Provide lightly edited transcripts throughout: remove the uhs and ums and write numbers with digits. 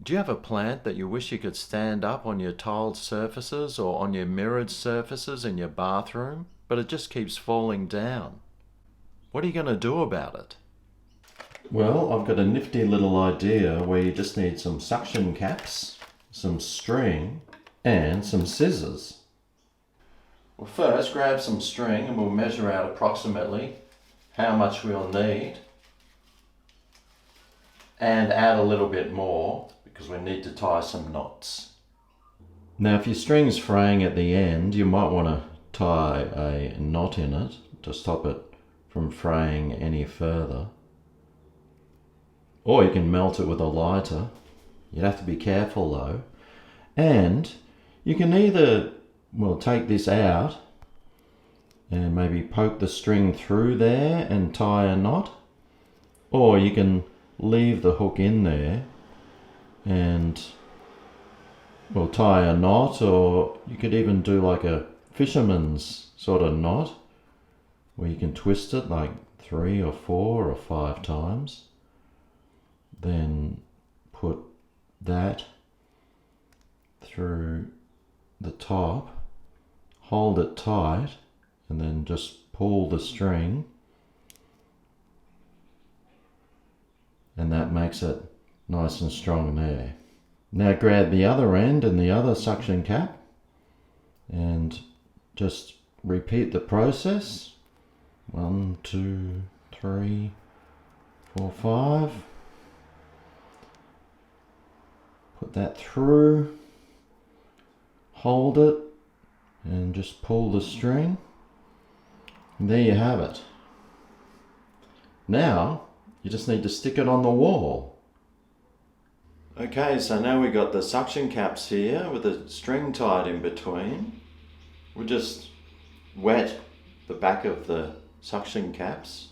Do you have a plant that you wish you could stand up on your tiled surfaces or on your mirrored surfaces in your bathroom, but it just keeps falling down? What are you going to do about it? Well, I've got a nifty little idea where you just need some suction caps, some string, and some scissors. Well, first grab some string and we'll measure out approximately how much we'll need and add a little bit more because we need to tie some knots. Now if your string's fraying at the end, you might want to tie a knot in it to stop it from fraying any further. Or you can melt it with a lighter. You'd have to be careful though. And you can either, well, take this out and maybe poke the string through there and tie a knot, or you can leave the hook in there and, well, tie a knot, or you could even do like a fisherman's sort of knot where you can twist it like 3 or 4 or 5 times. Then put that through the top, hold it tight, and then just pull the string, and that makes it nice and strong there. Now grab the other end and the other suction cap and just repeat the process. 1, 2, 3, 4, 5. Put that through, hold it, and just pull the string. And there you have it. Now, you just need to stick it on the wall. Okay, so now we've got the suction caps here with the string tied in between. We'll just wet the back of the suction caps.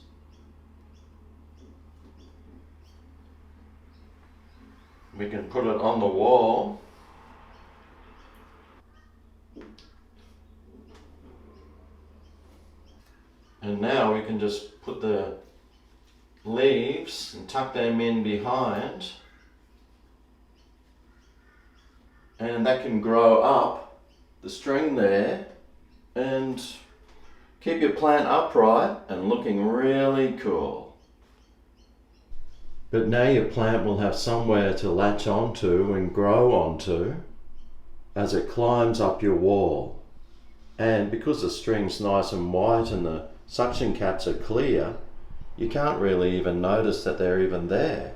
We can put it on the wall. And now we can just put the leaves and tuck them in behind. And that can grow up the string there and keep your plant upright and looking really cool. But now your plant will have somewhere to latch onto and grow onto as it climbs up your wall. And because the string's nice and white and the suction caps are clear, you can't really even notice that they're even there.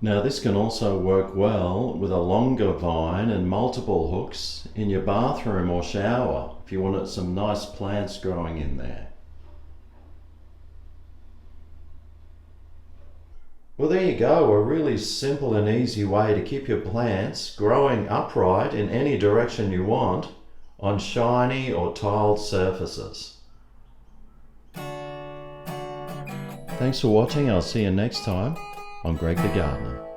Now this can also work well with a longer vine and multiple hooks in your bathroom or shower if you wanted some nice plants growing in there. Well, there you go, a really simple and easy way to keep your plants growing upright in any direction you want on shiny or tiled surfaces. Thanks for watching. I'll see you next time on Greg the Gardener.